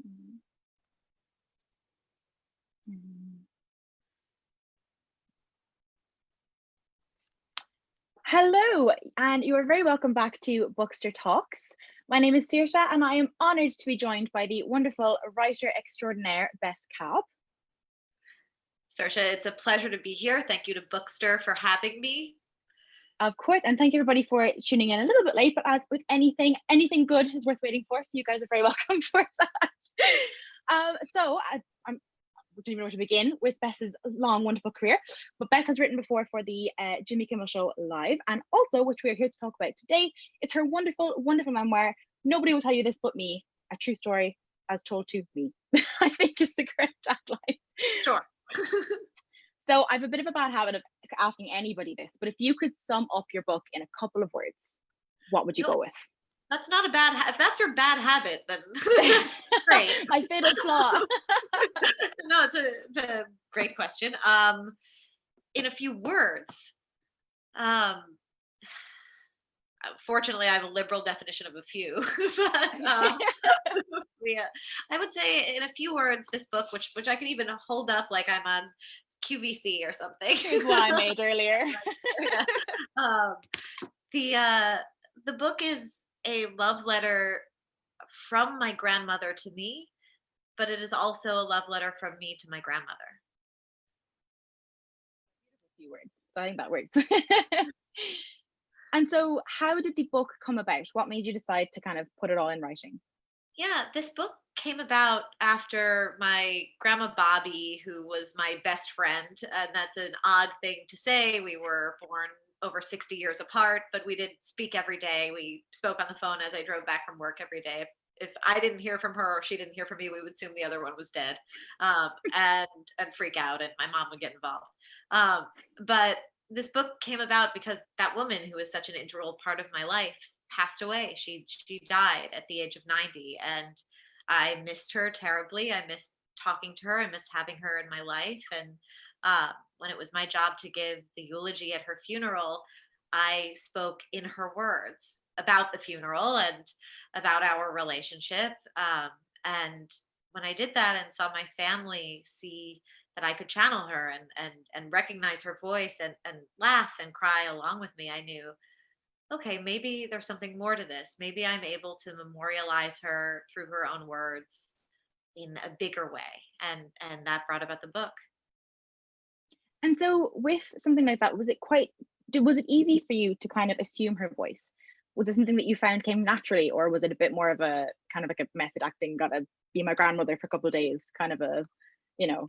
Mm. Mm. Hello, and you are very welcome back to Bookstr Talks. My name is Saoirse, and I am honoured to be joined by the wonderful writer extraordinaire, Bess Kalb. Saoirse, it's a pleasure to be here. Thank you to Bookstr for having me. Of course, and thank you everybody for tuning in a little bit late, but as with anything good is worth waiting for, so you guys are very welcome for that. I don't even know where to begin with Bess's long, wonderful career. But Bess has written before for the Jimmy Kimmel Show Live, and also, which we are here to talk about today, it's her wonderful, wonderful memoir, Nobody Will Tell You This But Me, a true story as told to me, I think is the correct tagline. Sure. So I have a bit of a bad habit of asking anybody this, but if you could sum up your book in a couple of words, what would you go with? That's not a bad if that's your bad habit, then great. My fatal flaw. No, it's a great question. In a few words, fortunately, I have a liberal definition of a few. But, yeah, I would say in a few words, this book, which I can even hold up like I'm on QVC or something. Here's what I made earlier. The book is a love letter from my grandmother to me, but it is also a love letter from me to my grandmother. A few words. So I think that works. And so how did the book come about? What made you decide to kind of put it all in writing? Yeah, this book came about after my grandma Bobby, who was my best friend, and that's an odd thing to say. We were born over 60 years apart, but we didn't speak every day. We spoke on the phone as I drove back from work every day. If I didn't hear from her or she didn't hear from me, we would assume the other one was dead, and freak out, and my mom would get involved. But this book came about because that woman, who is such an integral part of my life, passed away. She died at the age of 90, and I missed her terribly. I missed talking to her. I missed having her in my life. And when it was my job to give the eulogy at her funeral, I spoke in her words about the funeral and about our relationship. And when I did that and saw my family see that I could channel her and recognize her voice and laugh and cry along with me, I knew, okay, maybe there's something more to this. Maybe I'm able to memorialize her through her own words in a bigger way. And that brought about the book. And so with something like that, was it easy for you to kind of assume her voice? Was it something that you found came naturally, or was it a bit more of a kind of like a method acting, gotta be my grandmother for a couple of days, kind of a, you know?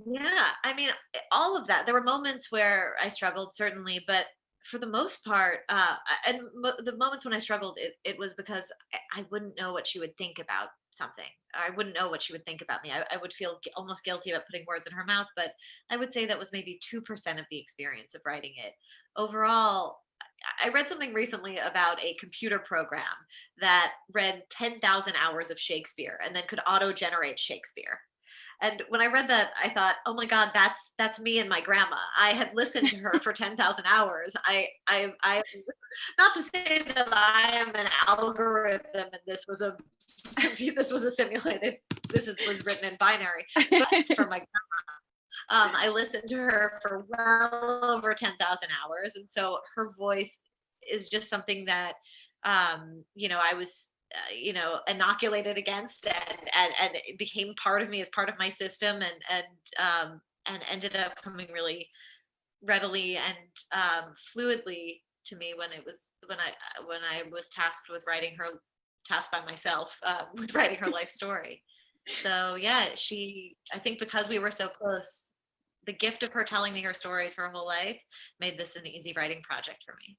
Yeah, I mean, all of that. There were moments where I struggled, certainly, but for the most part, the moments when I struggled, it was because I wouldn't know what she would think about something. I wouldn't know what she would think about me. I would feel almost guilty about putting words in her mouth, but I would say that was maybe 2% of the experience of writing it. Overall, I read something recently about a computer program that read 10,000 hours of Shakespeare and then could auto-generate Shakespeare. And when I read that, I thought, oh my God, that's me and my grandma. I had listened to her for 10,000 hours. I not to say that I am an algorithm and this was a simulated, was written in binary, but for my grandma. I listened to her for well over 10,000 hours. And so her voice is just something that, I was inoculated against, and it became part of me, as part of my system, and ended up coming really readily and fluidly to me when I was tasked by myself with writing her life story. So yeah, I think because we were so close, the gift of her telling me her stories her whole life made this an easy writing project for me.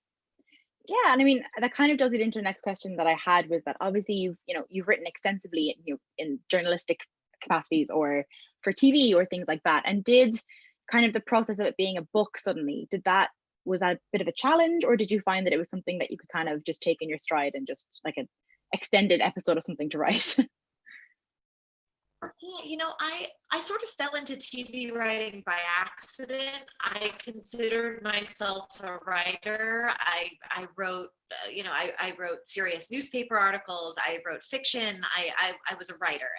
Yeah, and I mean, that kind of does it into the next question that I had, was that obviously you've written extensively in journalistic capacities or for TV or things like that, and did kind of the process of it being a book suddenly, was that a bit of a challenge, or did you find that it was something that you could kind of just take in your stride and just like an extended episode of something to write? Yeah, I sort of fell into TV writing by accident. I considered myself a writer. I wrote I wrote serious newspaper articles. I wrote fiction. I was a writer.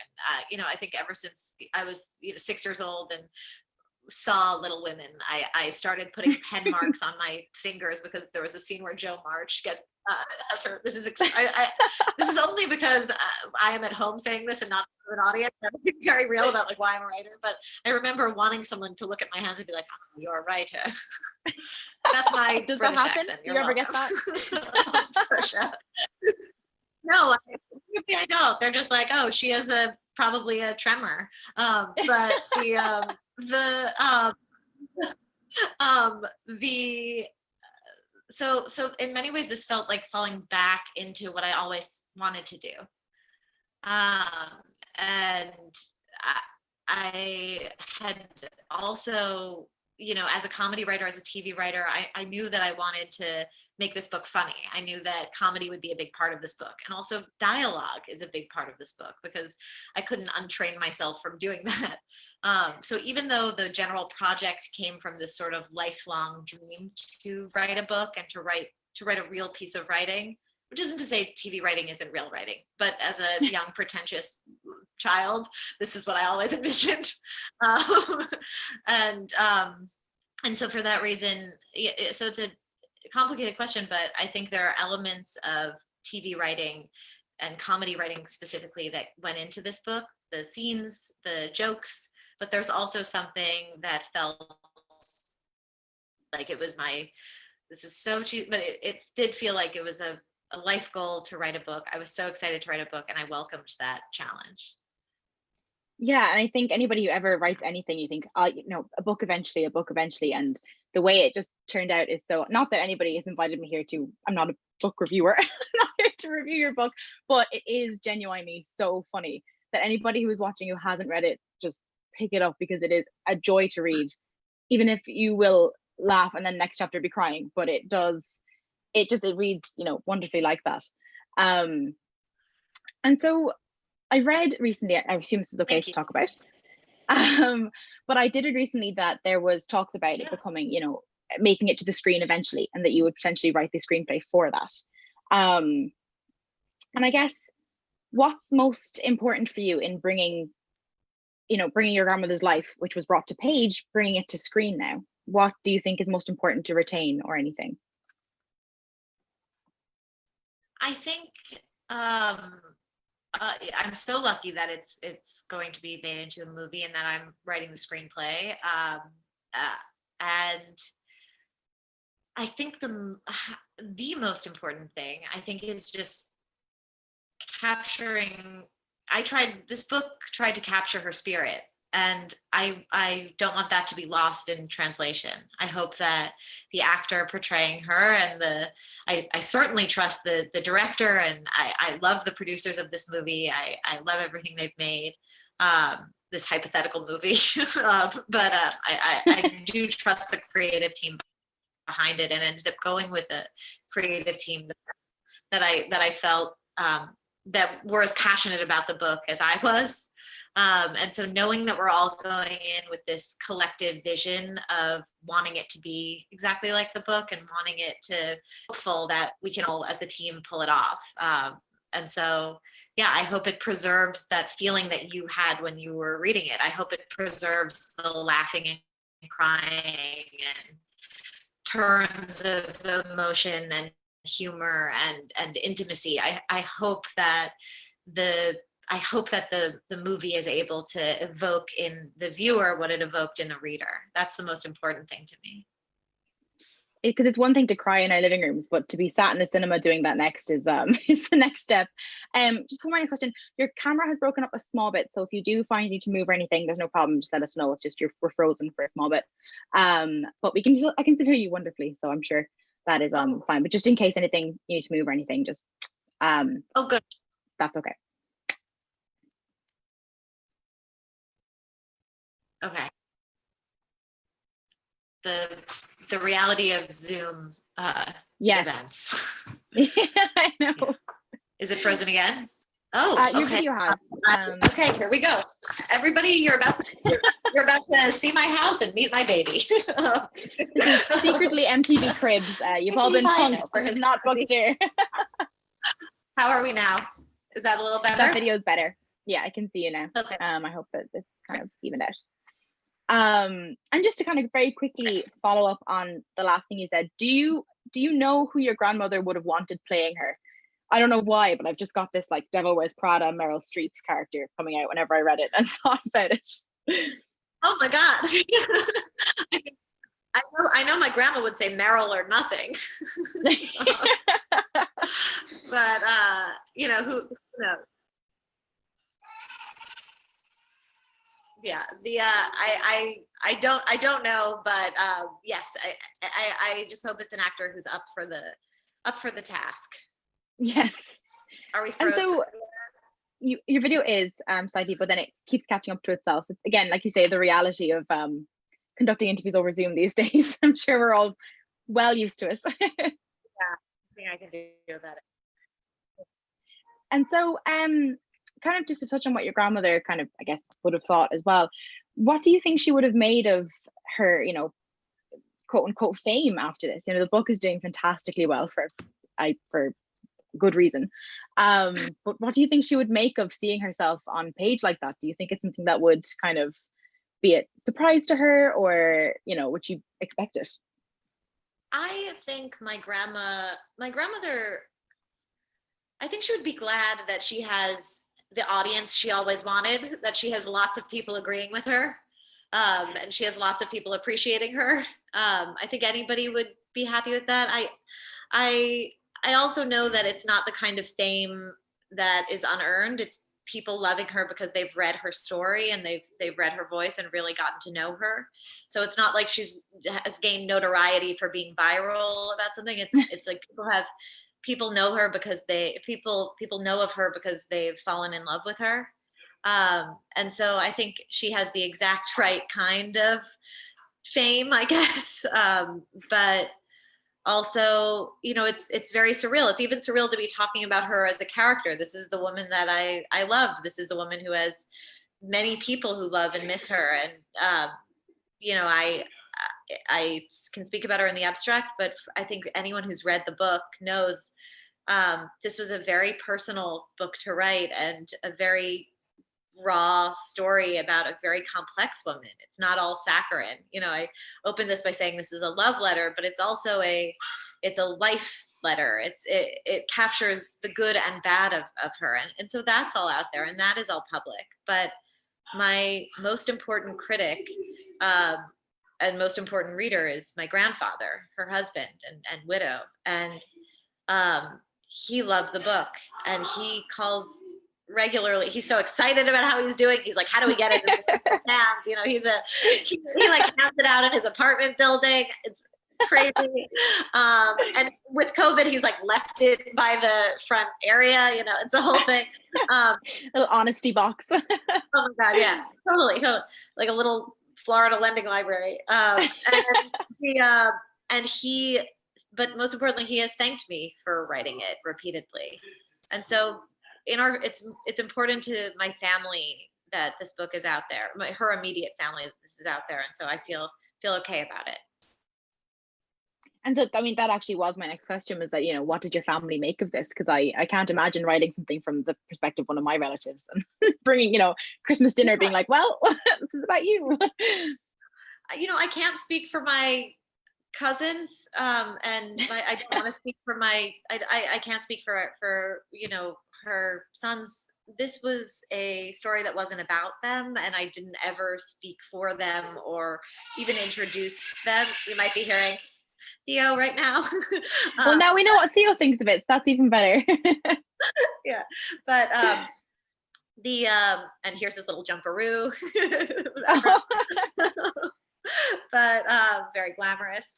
And, I think ever since I was, 6 years old and saw Little Women, I started putting pen marks on my fingers because there was a scene where Jo March gets has her. This is this is only because I am at home saying this and not to an audience. I'm very real about like why I'm a writer. But I remember wanting someone to look at my hands and be like, "Oh, you're a writer." That's my Does British that happen? accent. Do you ever get that? For sure. No, I don't. They're just like, oh, she has probably a tremor. But the so in many ways this felt like falling back into what I always wanted to do. And I had also, as a comedy writer, as a TV writer, I knew that I wanted to make this book funny. I knew that comedy would be a big part of this book. And also dialogue is a big part of this book because I couldn't untrain myself from doing that. So even though the general project came from this sort of lifelong dream to write a book and to write a real piece of writing, which isn't to say TV writing isn't real writing, but as a young, pretentious child, this is what I always envisioned. And so for that reason, so it's a complicated question, but I think there are elements of TV writing and comedy writing specifically that went into this book, the scenes, the jokes, but there's also something that felt like it was this is so cheap, but it did feel like it was a life goal to write a book. I was so excited to write a book and I welcomed that challenge. Yeah, and I think anybody who ever writes anything, you think, a book eventually, and the way it just turned out is so, not that anybody has invited me here I'm not a book reviewer, I'm not here to review your book, but it is genuinely so funny that anybody who is watching who hasn't read it, just pick it up because it is a joy to read, even if you will laugh and then next chapter be crying, but it reads, wonderfully like that. And so I read recently, I assume this is okay to talk about, but I did read recently that there was talks about it becoming, making it to the screen eventually, and that you would potentially write the screenplay for that. And I guess what's most important for you in bringing your grandmother's life, which was brought to page, bringing it to screen now? What do you think is most important to retain or anything? I think I'm so lucky that it's going to be made into a movie and that I'm writing the screenplay. And I think the most important thing, I think, is just capturing. This book tried to capture her spirit, and I don't want that to be lost in translation. I hope that the actor portraying her and I certainly trust the director, and I love the producers of this movie. I love everything they've made, this hypothetical movie, but I do trust the creative team behind it, and ended up going with the creative team that I felt that were as passionate about the book as I was. And so knowing that we're all going in with this collective vision of wanting it to be exactly like the book and wanting it to hopeful that we can all as a team pull it off. And so, yeah, I hope it preserves that feeling that you had when you were reading it. I hope it preserves the laughing and crying and turns of emotion and humor and intimacy. I hope that the movie is able to evoke in the viewer what it evoked in a reader. That's the most important thing to me. Because it's one thing to cry in our living rooms, but to be sat in the cinema doing that next is the next step. Just one more question. Your camera has broken up a small bit, so if you do find you need to move or anything, there's no problem. Just let us know. It's just we're frozen for a small bit. But I can still hear you wonderfully, so I'm sure that is fine. But just in case anything you need to move or anything, just oh, good. That's okay. Okay. The reality of Zoom yes. events. Yeah, I know. Yeah. Is it frozen again? Oh, Your okay. video has. Okay, here we go. Everybody, you're about to see my house and meet my baby. This is secretly MTV Cribs. You've all been punked. This is not Bookstr. How are we now? Is that a little better? That video is better. Yeah, I can see you now. Okay. I hope that it's kind of evened out. And just to kind of very quickly follow up on the last thing you said, do you know who your grandmother would have wanted playing her? I don't know why, but I've just got this like Devil Wears Prada Meryl Streep character coming out whenever I read it and thought about it. Oh my God. I know my grandma would say Meryl or nothing. But who knows? Yeah, I don't know, but yes, I just hope it's an actor who's up for the task. Yes. Are we frozen? And so your video is slightly, but then it keeps catching up to itself. It's, again, like you say, the reality of conducting interviews over Zoom these days. I'm sure we're all well used to it. Yeah, I think I can do about it. And so kind of just to touch on what your grandmother kind of, I guess, would have thought as well, what do you think she would have made of her, quote unquote fame after this? The book is doing fantastically well for good reason. But what do you think she would make of seeing herself on page like that? Do you think it's something that would kind of be a surprise to her, or would she expect it? I think my grandmother, I think she would be glad that she has the audience she always wanted, that she has lots of people agreeing with her, and she has lots of people appreciating her. I think anybody would be happy with that. I also know that it's not the kind of fame that is unearned. It's people loving her because they've read her story and they've read her voice and really gotten to know her. So it's not like has gained notoriety for being viral about something. It's like people know her because people know of her because they've fallen in love with her. And so I think she has the exact right kind of fame, I guess. But also, it's very surreal. It's even surreal to be talking about her as a character. This is the woman that I love. This is the woman who has many people who love and miss her. And, I can speak about her in the abstract, but I think anyone who's read the book knows this was a very personal book to write and a very raw story about a very complex woman. It's not all saccharine. I opened this by saying this is a love letter, but it's also it's a life letter. It captures the good and bad of her. And so that's all out there and that is all public. But my most important critic and most important reader is my grandfather, her husband and widow. And he loved the book and he calls regularly. He's so excited about how he's doing. He's like, how do we get it in the hands? He like hands it out in his apartment building. It's crazy. And with COVID, he's like left it by the front area. It's a whole thing. Little honesty box. Oh my God, yeah, totally. Like a little Florida lending library. But most importantly, he has thanked me for writing it repeatedly. And so it's important to my family that this book is out there, her immediate family that this is out there. And so I feel okay about it. And so, I mean, that actually was my next question, was that, what did your family make of this? Because I can't imagine writing something from the perspective of one of my relatives and bringing, Christmas dinner being like, well, this is about you. I can't speak for my cousins, and I don't want to speak for I can't speak for her sons. This was a story that wasn't about them, and I didn't ever speak for them or even introduce them. You might be hearing Theo right now. Well, now we know what Theo thinks of it, so that's even better. Yeah, but and here's this little jumperoo. But very glamorous.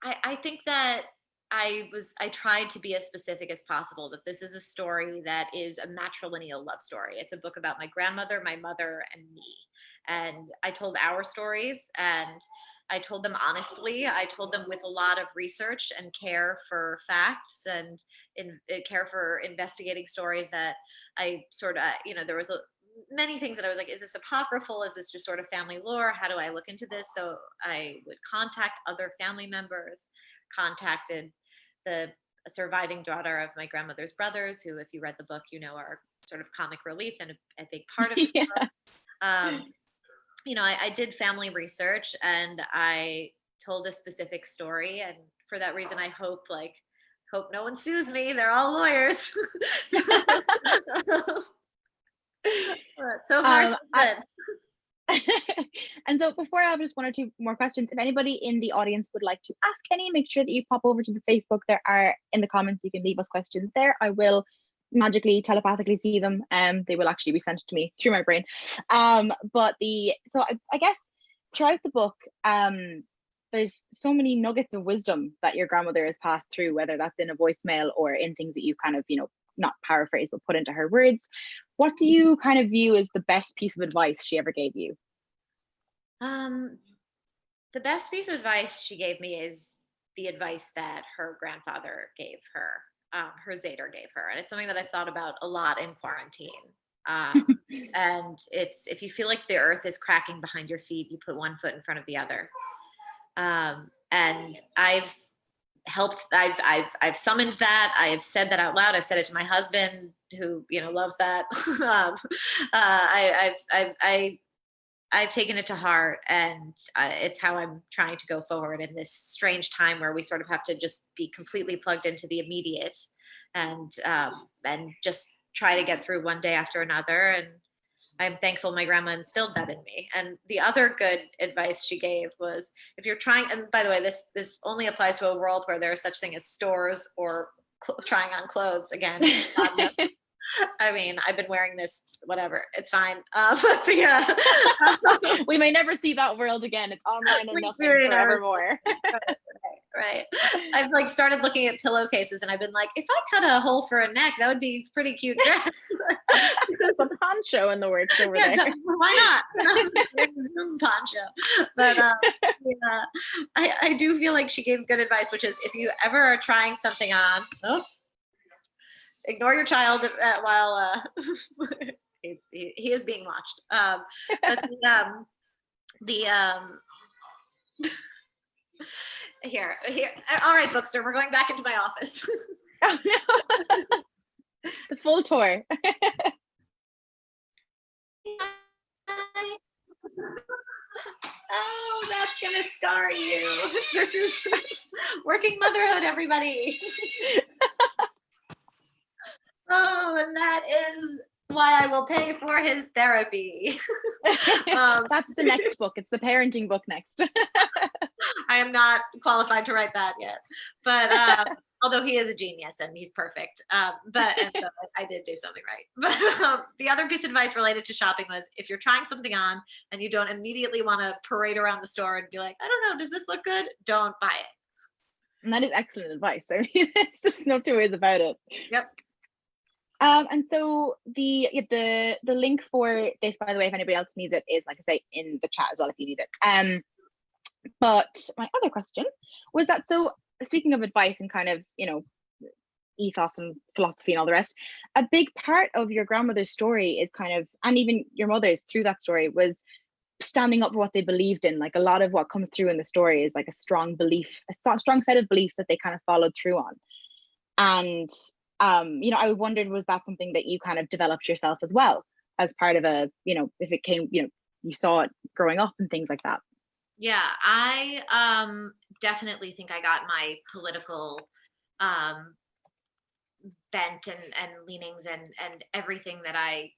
I think that I tried to be as specific as possible, that this is a story that is a matrilineal love story. It's a book about my grandmother, my mother, and me. And I told our stories, and I told them honestly. I told them with a lot of research and care for facts and care for investigating stories that I sort of, there was many things that I was like, is this apocryphal? Is this just sort of family lore? How do I look into this? So I would contact other family members, contacted the surviving daughter of my grandmother's brothers, who, if you read the book, are sort of comic relief and a big part of the Yeah. book. I did family research and I told a specific story. And for that reason, I hope no one sues me. They're all lawyers. So far, so good. And so before I have just one or two more questions, if anybody in the audience would like to ask any, make sure that you pop over to the Facebook. There are in the comments, you can leave us questions there. I will magically telepathically see them. They will actually be sent to me through my brain. So I guess throughout the book, there's so many nuggets of wisdom that your grandmother has passed through, whether that's in a voicemail or in things that you kind of, not paraphrase, but put into her words. What do you kind of view as the best piece of advice she ever gave you? The best piece of advice she gave me is the advice that her grandfather gave her, her Zader gave her. And it's something that I've thought about a lot in quarantine. And it's, if you feel like the earth is cracking behind your feet, you put one foot in front of the other. And I've summoned that. I have said that out loud. I've said it to my husband, who, loves that. I've taken it to heart, and it's how I'm trying to go forward in this strange time where we sort of have to just be completely plugged into the immediate and just try to get through one day after another. And I'm thankful my grandma instilled that in me. And the other good advice she gave was, if you're trying, and by the way, this only applies to a world where there is such thing as stores or trying on clothes. Again, I mean, I've been wearing this, whatever, it's fine. We may never see that world again. It's online and nothing forevermore. Right. I've started looking at pillowcases and I've been like, if I cut a hole for a neck, that would be pretty cute dress. The poncho in the works over there. Why not? Zoom poncho. But I do feel like she gave good advice, which is, if you ever are trying something on, ignore your child while he is being watched. Here. All right, Bookstr, we're going back into my office. Oh, no. The full tour. Oh, that's gonna scar you. This is working motherhood, everybody. Oh, and that is why I will pay for his therapy. That's the next book. It's the parenting book next. I am not qualified to write that yet, but although he is a genius and he's perfect. So I did do something right. But the other piece of advice related to shopping was, if you're trying something on and you don't immediately want to parade around the store and be like, I don't know, does this look good? Don't buy it. And that is excellent advice. I mean, it's just no two ways about it. Yep. And so the link for this, by the way, if anybody else needs it, is, like I say, in the chat as well if you need it. But my other question was that, so speaking of advice and kind of, ethos and philosophy and all the rest, a big part of your grandmother's story is kind of, and even your mother's through that story, was standing up for what they believed in. Like, a lot of what comes through in the story is like a strong belief, a strong set of beliefs that they kind of followed through on. And I wondered, was that something that you kind of developed yourself as well, as part of a, if it came, you saw it growing up and things like that? Yeah, I definitely think I got my political bent and leanings and everything that I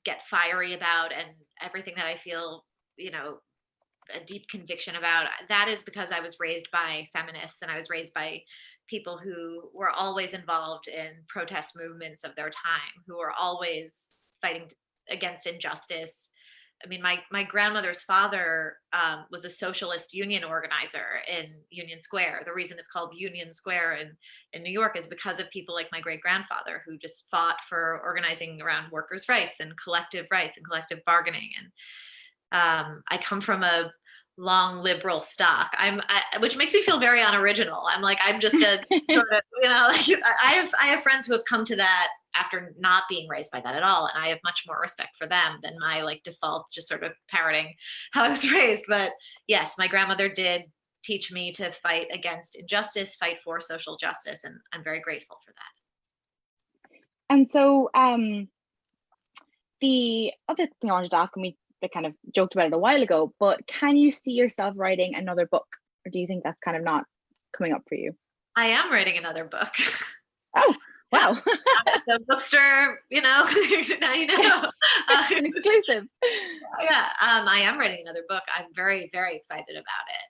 get fiery about, and everything that I feel, a deep conviction about. That is because I was raised by feminists, and I was raised by people who were always involved in protest movements of their time, who were always fighting against injustice. I mean, my grandmother's father was a socialist union organizer in Union Square. The reason it's called Union Square in New York is because of people like my great grandfather, who just fought for organizing around workers' rights and collective bargaining. And I come from a long liberal stock. Which makes me feel very unoriginal. I'm like, I'm just a sort of, like, I have friends who have come to that after not being raised by that at all. And I have much more respect for them than my like default, just sort of parroting how I was raised. But yes, my grandmother did teach me to fight against injustice, fight for social justice. And I'm very grateful for that. And so the other thing I wanted to ask, and we kind of joked about it a while ago, but can you see yourself writing another book? Or do you think that's kind of not coming up for you? I am writing another book. Oh, wow. The Bookstr, now you know. An exclusive. Yeah, I am writing another book. I'm very, very excited about it.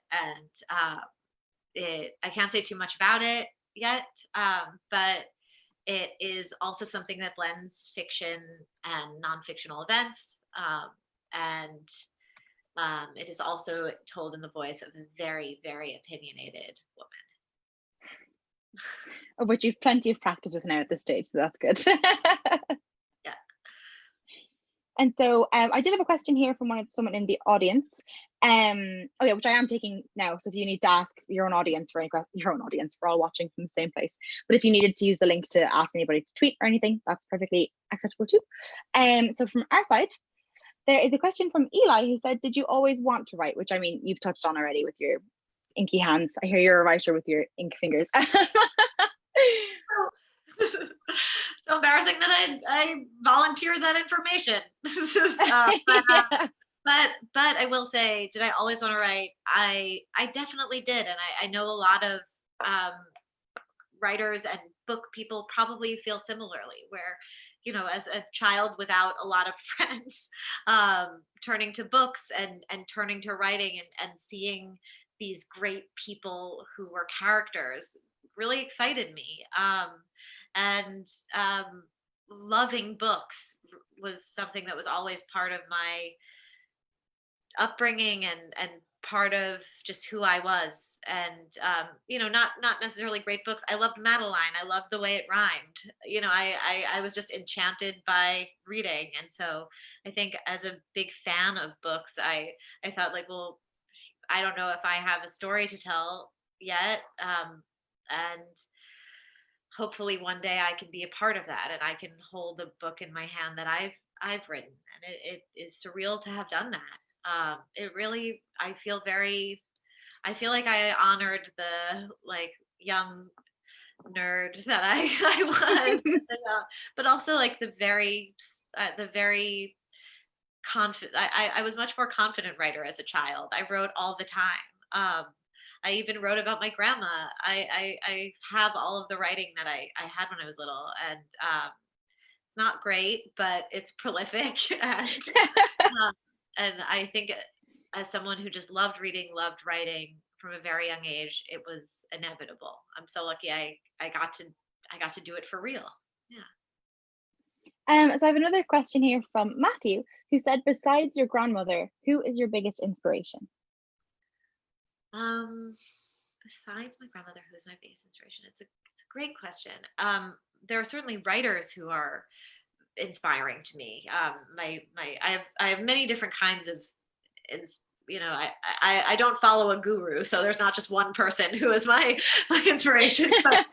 And I can't say too much about it yet, but it is also something that blends fiction and non-fictional events. And it is also told in the voice of a very, very opinionated woman. Of which you've plenty of practice with now at this stage, so that's good. Yeah. And so I did have a question here from someone in the audience. Which I am taking now. So if you need to ask your own audience for any questions, your own audience, we're all watching from the same place. But if you needed to use the link to ask anybody to tweet or anything, that's perfectly acceptable too. So from our side, there is a question from Eli who said, "Did you always want to write?" Which, I mean, you've touched on already with your inky hands. I hear you're a writer with your ink fingers. So embarrassing that I volunteered that information. But I will say, did I always want to write? I definitely did, and I know a lot of writers and book people probably feel similarly, where as a child without a lot of friends, turning to books and turning to writing and seeing these great people who were characters really excited me. And loving books was something that was always part of my upbringing and part of just who I was. And not necessarily great books. I loved Madeline. I loved the way it rhymed. I was just enchanted by reading. And so I think as a big fan of books, I thought, like, well, I don't know if I have a story to tell yet. And hopefully one day I can be a part of that, and I can hold a book in my hand that I've written. And it is surreal to have done that. It really, I feel like I honored the like young nerd that I was, but also like the very confident. I was much more confident writer as a child. I wrote all the time. I even wrote about my grandma. I have all of the writing that I had when I was little, and it's not great, but it's prolific. And I think as someone who just loved reading, loved writing from a very young age, it was inevitable. I'm so lucky I got to do it for real. Yeah. So I have another question here from Matthew, who said, "Besides your grandmother, who is your biggest inspiration?" Besides my grandmother, who's my biggest inspiration? It's a great question. There are certainly writers who are inspiring to me. I have many different kinds of, I don't follow a guru, so there's not just one person who is my inspiration. But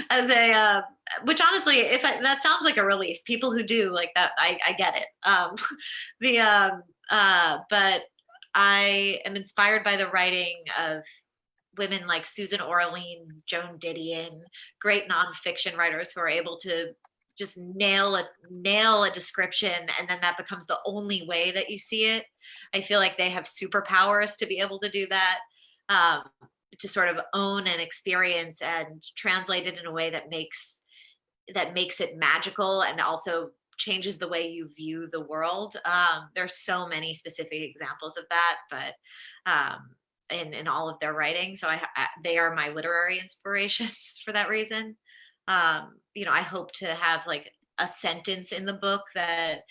as a which honestly, that sounds like a relief. People who do like that, I get it. But I am inspired by the writing of women like Susan Orlean, Joan Didion, great nonfiction writers who are able to just nail a description, and then that becomes the only way that you see it. I feel like they have superpowers to be able to do that, to sort of own an experience and translate it in a way that makes it magical and also changes the way you view the world. There's so many specific examples of that, but in all of their writing. So they are my literary inspirations for that reason. I hope to have like a sentence in the book that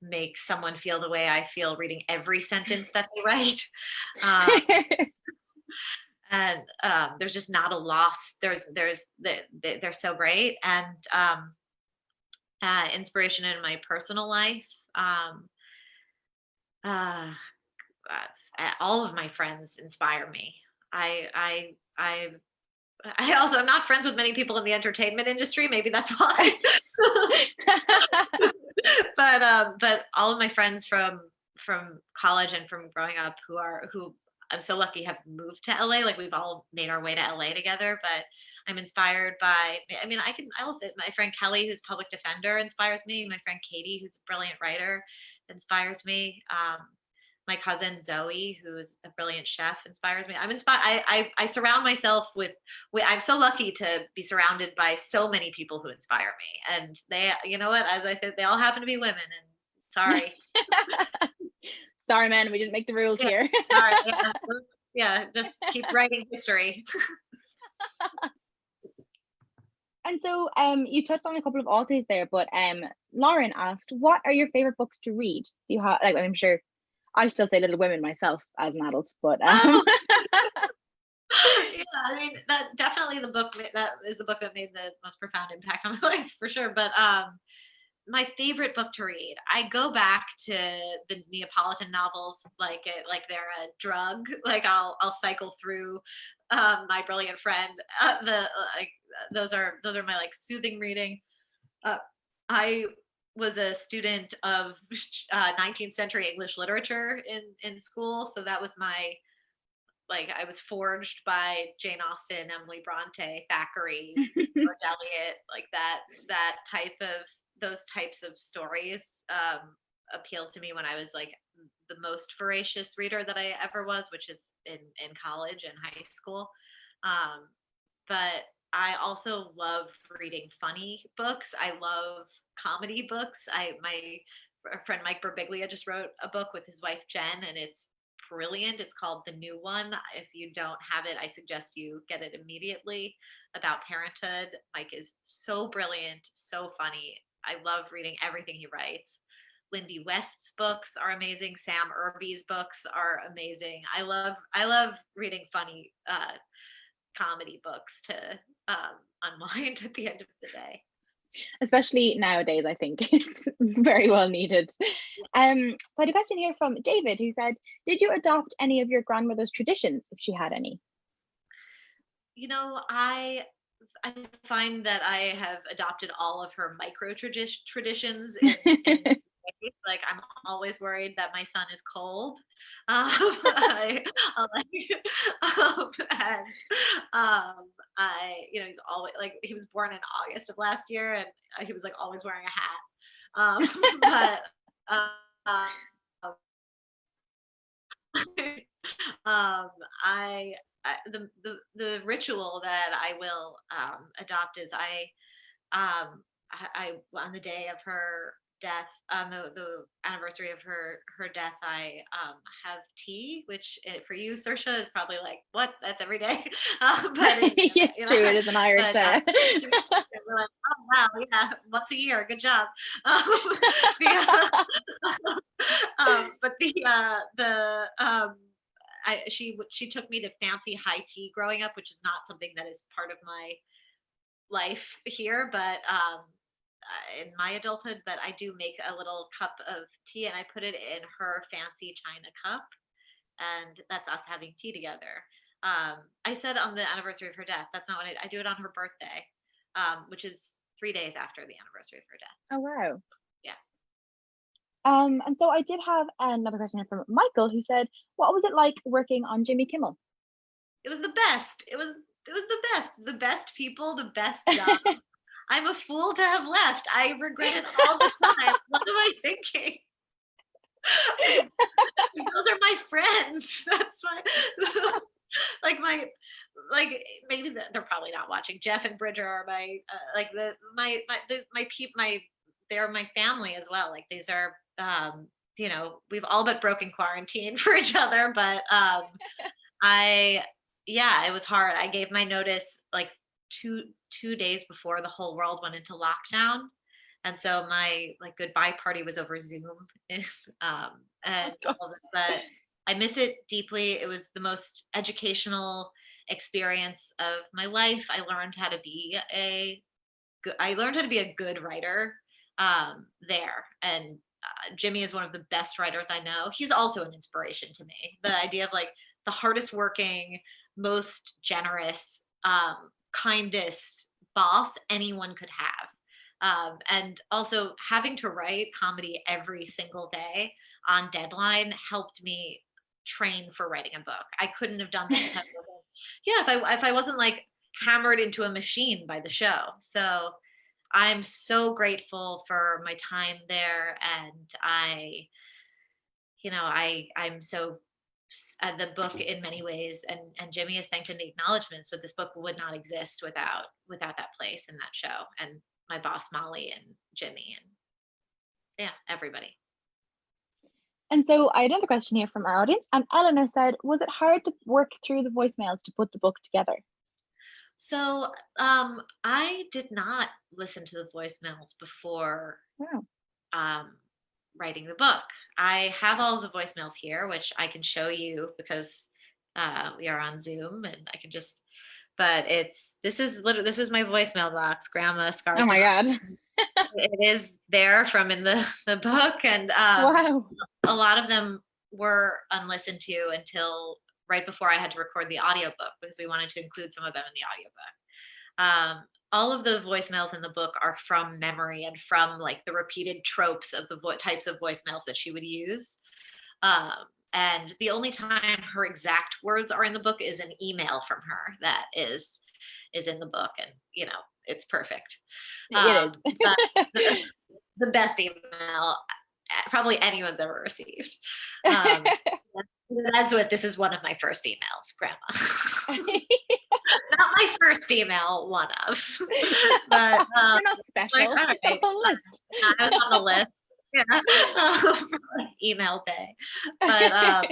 makes someone feel the way I feel reading every sentence that they write. And there's just not a loss. They're so great. And inspiration in my personal life. all of my friends inspire me. I also am not friends with many people in the entertainment industry. Maybe that's why. But all of my friends from college and from growing up who I'm so lucky have moved to LA. Like we've all made our way to LA together. But I'm inspired by. I mean, I will say my friend Kelly, who's public defender, inspires me. My friend Katie, who's a brilliant writer, inspires me. My cousin Zoe, who is a brilliant chef, inspires me. I'm inspired. I surround myself with. I'm so lucky to be surrounded by so many people who inspire me, and they, you know what? As I said, they all happen to be women. And sorry, Sorry, man, we didn't make the rules yeah, here. sorry, yeah, yeah, just keep writing history. And so you touched on a couple of authors there, but Lauren asked, what are your favorite books to read? Do you have, like, I'm sure I still say Little Women myself as an adult, but Oh, yeah, I mean that definitely that is the book that made the most profound impact on my life for sure. But my favorite book to read, I go back to the Neapolitan novels like they're a drug. Like I'll cycle through My Brilliant Friend. The like those are my like soothing reading. Uh, I was a student of 19th century English literature in school, so that was my like I was forged by Jane Austen, Emily Bronte, Thackeray, George Eliot, like that type of those types of stories appealed to me when I was like the most voracious reader that I ever was, which is in college and high school. Um, but I also love reading funny books. I love comedy books. I my friend Mike Birbiglia just wrote a book with his wife Jen, and it's brilliant. It's called The New One. If you don't have it, I suggest you get it immediately. About parenthood. Mike is so brilliant, so funny. I love reading everything he writes. Lindy West's books are amazing. Sam Irby's books are amazing. I love reading funny comedy books to unwind at the end of the day. especially nowadays, I think it's very well needed. So I had a question here from David who said, did you adopt any of your grandmother's traditions if she had any? You know, I find that I have adopted all of her micro traditions in ways. Like I'm always worried that my son is cold. I like, and he's always like he was born in August of last year, and he was like always wearing a hat. But um, I the ritual that I will adopt is I on the day of her death, on the anniversary of her death, I have tea, which for you, Saoirse, is probably like what? That's every day. But It's true, it is an Irish. but we're like, oh wow, yeah, once a year, good job. The, but the she took me to fancy high tea growing up, which is not something that is part of my life here, but in my adulthood. But I do make a little cup of tea, and I put it in her fancy china cup, and that's us having tea together. I said on the anniversary of her death. That's not what I do it on her birthday, which is 3 days after the anniversary of her death. Oh wow. Yeah. And so I did have another question here from Michael who said, what was it like working on Jimmy Kimmel? It was the best. It was the best. The best people, the best job. I'm a fool to have left. I regret it all the time. What am I thinking? Those are my friends. That's my like my like maybe they're probably not watching. Jeff and Bridger are my like the my people my they're my family as well. Like these are we've all but broken quarantine for each other, but I yeah, it was hard. I gave my notice like two days before the whole world went into lockdown, and so my like goodbye party was over Zoom. And all this, but I miss it deeply. It was the most educational experience of my life. I learned how to be a good writer there, and Jimmy is one of the best writers I know. He's also an inspiration to me. The idea of like the hardest working, most generous, kindest boss anyone could have. And also having to write comedy every single day on deadline helped me train for writing a book. I couldn't have done this if I wasn't, yeah, if I wasn't like hammered into a machine by the show. So I'm so grateful for my time there, and I'm so the book in many ways, and Jimmy has thanked in the acknowledgments, but this book would not exist without that place and that show, and my boss Molly and Jimmy and yeah, everybody. And so I had another question here from our audience, and Eleanor said, was it hard to work through the voicemails to put the book together? So I did not listen to the voicemails before Wow. writing the book. I have all of the voicemails here, which I can show you because we are on Zoom, and I can just. But this is my voicemail box, Grandma Scars. Oh my God. It is there from in the book, and Wow. a lot of them were unlistened to until right before I had to record the audiobook, because we wanted to include some of them in the audiobook. All of the voicemails in the book are from memory and from like the repeated tropes of the types of voicemails that she would use. And the only time her exact words are in the book is an email from her that is in the book, and it's perfect. It is. But the best email probably anyone's ever received. That's what this is, one of my first emails, Grandma. Not my first email, one of. But we're not special. Right. I was on the list. Yeah. Email day. But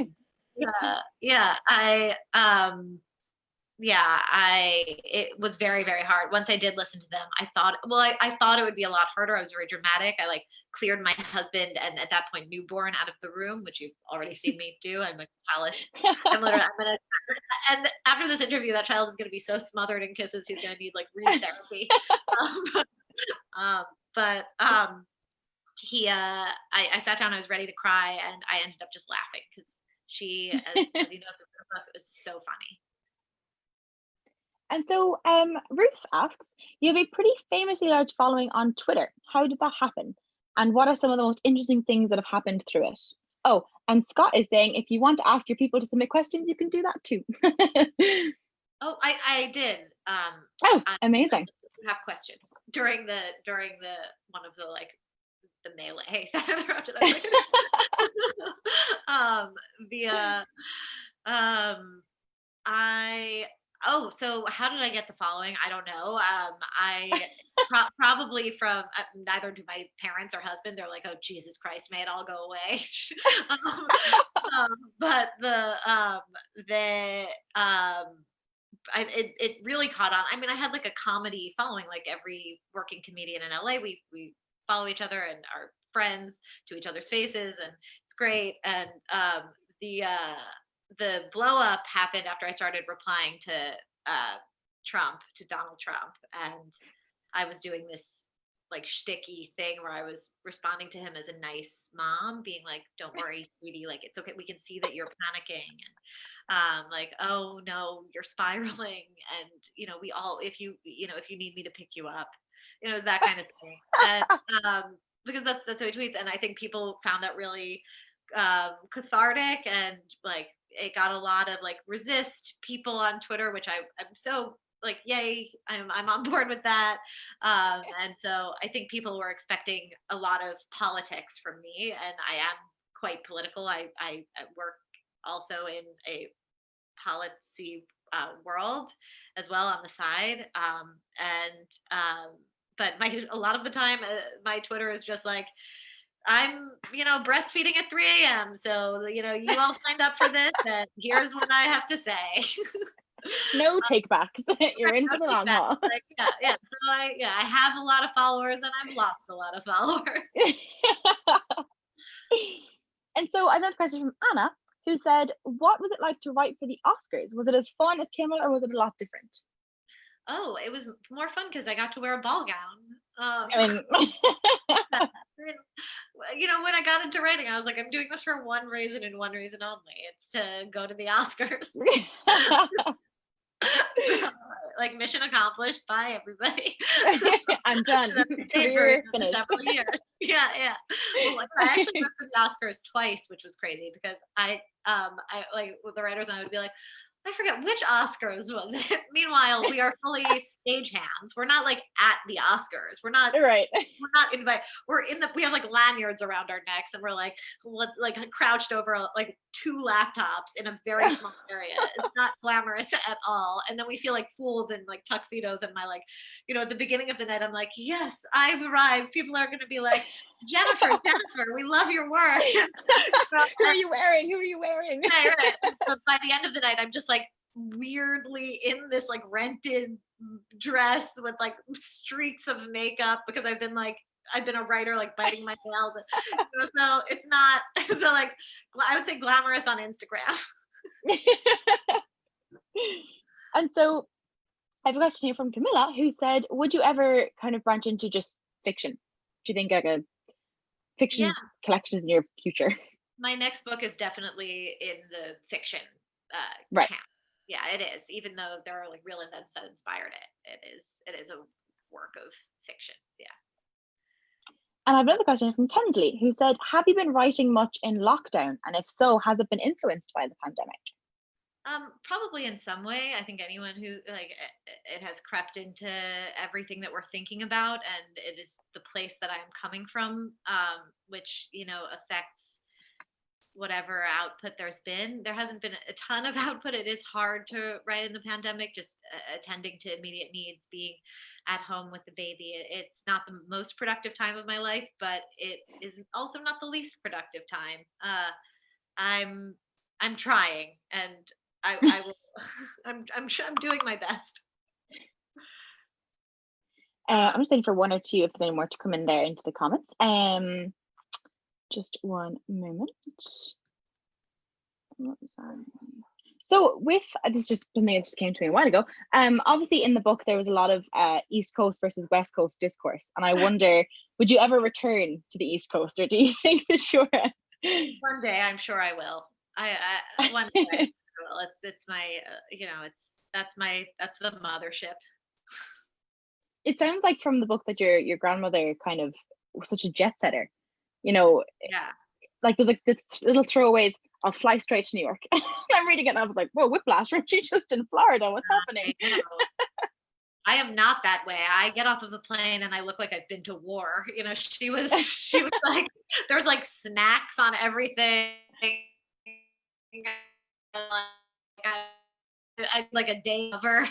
it was very, very hard. Once I did listen to them, I thought it would be a lot harder. I was very dramatic. I like cleared my husband and at that point newborn out of the room, which you've already seen me do. I'm a palace. I'm gonna, and after this interview, that child is gonna be so smothered in kisses, he's gonna need like read therapy. I sat down, I was ready to cry, and I ended up just laughing because she, as you know, the book was so funny. And so Ruth asks, you have a pretty famously large following on Twitter. How did that happen? And what are some of the most interesting things that have happened through it? Oh, and Scott is saying, if you want to ask your people to submit questions, you can do that too. Oh, I did. Amazing. I have questions during the one of the like the melee that interrupted. I was like, so how did I get the following? I don't know. I probably from neither do my parents or husband. They're like, oh Jesus Christ, may it all go away. But it really caught on. I mean, I had like a comedy following, like every working comedian in LA. We follow each other and are friends to each other's faces, and it's great. And the blow up happened after I started replying to Donald Trump, and I was doing this like shticky thing where I was responding to him as a nice mom, being like, "Don't worry, sweetie, like it's okay. We can see that you're panicking." And like, "Oh no, you're spiraling." And we all, if you need me to pick you up, it was that kind of thing. And because that's how he tweets, and I think people found that really cathartic, and like it got a lot of like resist people on Twitter, which I'm so like, yay, I'm on board with that. And so I think people were expecting a lot of politics from me, and I am quite political. I work also in a policy world as well on the side. But a lot of the time, my Twitter is just like, I'm, breastfeeding at 3 a.m. So, you all signed up for this, and here's what I have to say. No takebacks. You're in for the long haul. Like, yeah. So I have a lot of followers, and I've lost a lot of followers. And so I have a question from Anna, who said, what was it like to write for the Oscars? Was it as fun as Kimmel, or was it a lot different? Oh, it was more fun because I got to wear a ball gown. I mean, When I got into writing, I was like, I'm doing this for one reason and one reason only. It's to go to the Oscars. So, like, mission accomplished. Bye, everybody. I'm done. And I stayed for Career finished. several years. Yeah. Well, like, I actually went to the Oscars twice, which was crazy because I like with the writers, and I would be like, I forget which Oscars was it. Meanwhile, we are fully stagehands. We're not like at the Oscars. We're not Right. invited. We have like lanyards around our necks, and we're like crouched over like two laptops in a very small area. It's not glamorous at all. And then we feel like fools in like tuxedos, and at the beginning of the night, I'm like, yes, I've arrived. People are going to be like, Jennifer, we love your work. Who are you wearing? Right. But by the end of the night, I'm just like weirdly in this like rented dress with like streaks of makeup because I've been a writer, like biting my nails. So it's not so like I would say glamorous on Instagram. And so I have a question here from Camilla, who said, would you ever kind of branch into just fiction? Do you think like a fiction collection is in your future? My next book is definitely in the fiction right. camp. Yeah, it is. Even though there are like real events that inspired it, it is a work of fiction. Yeah. And I have another question from Kensley, who said, have you been writing much in lockdown? And if so, has it been influenced by the pandemic? Probably in some way. I think anyone who it has crept into everything that we're thinking about, and it is the place that I'm coming from, which affects whatever output there's been. There hasn't been a ton of output. It is hard to write in the pandemic, just attending to immediate needs, being at home with the baby. It's not the most productive time of my life, but it is also not the least productive time. I'm trying, and I will. I'm doing my best. I'm just waiting for one or two if there's any more to come in there into the comments. Just one moment. So with this, just something that just came to me a while ago. Obviously in the book there was a lot of East Coast versus West Coast discourse, and I wonder, would you ever return to the East Coast, or do you think for sure? One day, I'm sure I will. One day I will. It's my that's the mothership. It sounds like from the book that your grandmother kind of was such a jet setter. Yeah. Like there's like this little throwaways. I'll fly straight to New York. I'm reading it and I was like, whoa, whiplash, weren't you just in Florida? What's happening? I am not that way. I get off of a plane and I look like I've been to war. She was like, there's like snacks on everything. I like a day of her.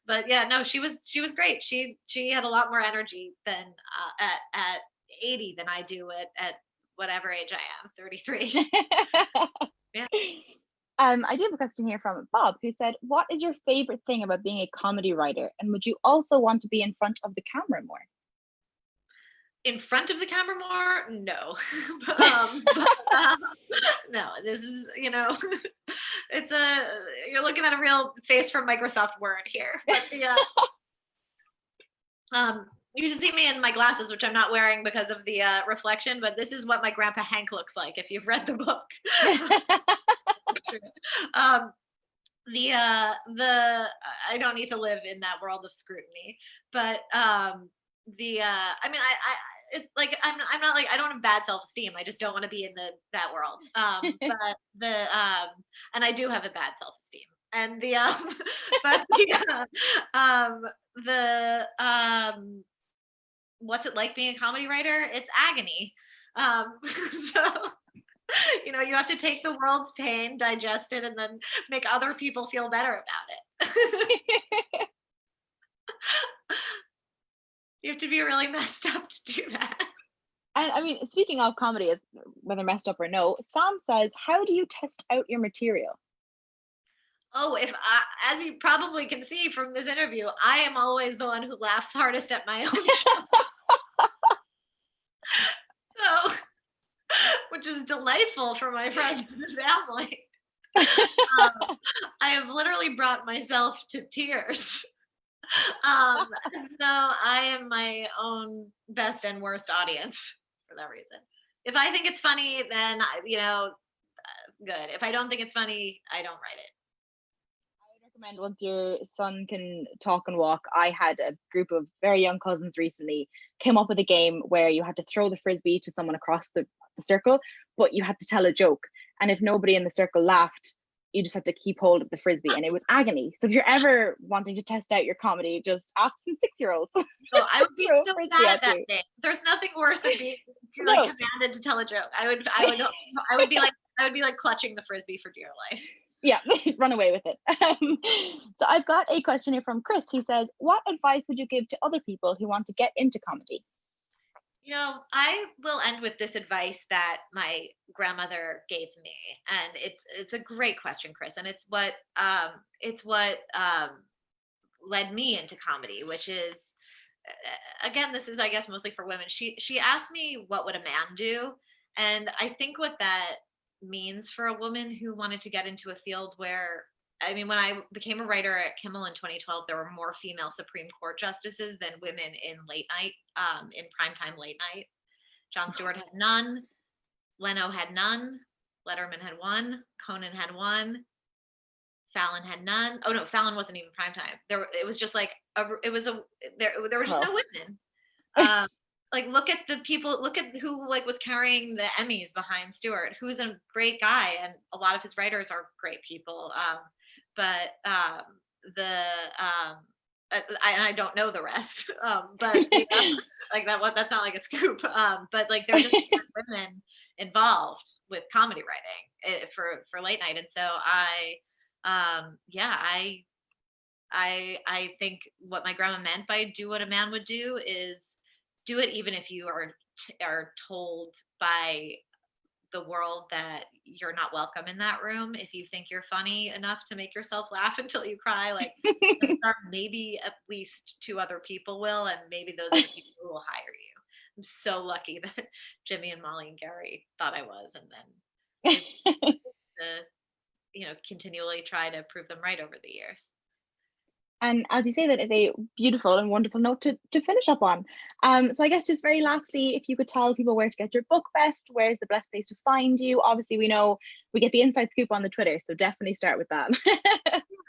But yeah, no, she was great. She had a lot more energy than at 80 than I do at whatever age I am, 33. Yeah. I do have a question here from Bob, who said, what is your favorite thing about being a comedy writer? And would you also want to be in front of the camera more? In front of the camera more? No. No, this is, it's you're looking at a real face from Microsoft Word here. But you can see me in my glasses, which I'm not wearing because of the reflection, but this is what my grandpa Hank looks like if you've read the book. I don't need to live in that world of scrutiny, but I'm not like, I don't have bad self-esteem. I just don't want to be in that world. But and I do have a bad self-esteem. And what's it like being a comedy writer? It's agony. So you have to take the world's pain, digest it, and then make other people feel better about it. You have to be really messed up to do that. And I mean, speaking of comedy, as whether messed up or no, Sam says, how do you test out your material? Oh, as you probably can see from this interview, I am always the one who laughs hardest at my own show. So, which is delightful for my friends and family. I have literally brought myself to tears So I am my own best and worst audience for that reason. If I think it's funny, then good. If I don't think it's funny, I don't write it. I would recommend, once your son can talk and walk, I had a group of very young cousins recently came up with a game where you had to throw the frisbee to someone across the circle, but you had to tell a joke. And if nobody in the circle laughed, you just had to keep hold of the frisbee, and it was agony. So if you're ever wanting to test out your comedy, just ask some 6-year-olds. So I would be Throw a so frisbee bad at at that you. thing. There's nothing worse than being like No. commanded to tell a joke. I would be like clutching the frisbee for dear life. Yeah, run away with it. So I've got a question here from Chris. He says, what advice would you give to other people who want to get into comedy? I will end with this advice that my grandmother gave me, and it's a great question, Chris, and it's what led me into comedy, which is, again, this is, I guess, mostly for women. She asked me, what would a man do? And I think what that means for a woman who wanted to get into a field where, I mean, when I became a writer at Kimmel in 2012, there were more female Supreme Court justices than women in late night, in primetime late night. Jon Stewart had none. Leno had none. Letterman had one. Conan had one. Fallon had none. Oh no, Fallon wasn't even primetime. It was just like there were just no Oh. women. Um, like look at the people. Look at who like was carrying the Emmys behind Stewart, who's a great guy, and a lot of his writers are great people. But the I don't know the rest. But like that's not like a scoop. But like there just weren't women involved with comedy writing for late night, and so yeah, I think what my grandma meant by do what a man would do is do it even if you are told by the world that you're not welcome in that room. If you think you're funny enough to make yourself laugh until you cry, like maybe at least 2 other people will, and maybe those are the people who will hire you. I'm so lucky that Jimmy and Molly and Gary thought I was, and then continually try to prove them right over the years. And as you say, that is a beautiful and wonderful note to finish up on. So I guess just very lastly, if you could tell people where to get your book best, where's the best place to find you? Obviously, we know we get the inside scoop on the Twitter, so definitely start with that.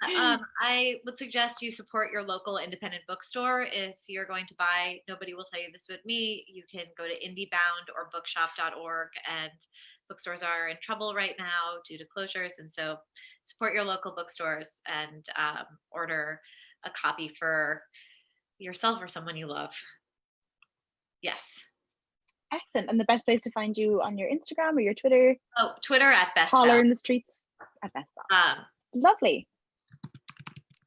I would suggest you support your local independent bookstore. If you're going to buy Nobody Will Tell You This But Me, you can go to IndieBound or bookshop.org, and bookstores are in trouble right now due to closures. And so support your local bookstores and order a copy for yourself or someone you love. Yes. Excellent. And the best place to find you on your Instagram or your Twitter? Oh, Twitter at Bess. Holler in the streets at Bess. Lovely.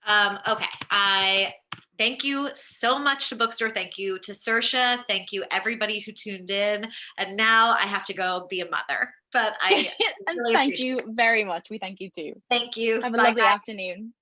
Okay. I thank you so much to Bookstr. Thank you to Saoirse. Thank you everybody who tuned in. And now I have to go be a mother. But I and really thank you very much. We thank you too. Thank you. Have a Bye, lovely guys. afternoon.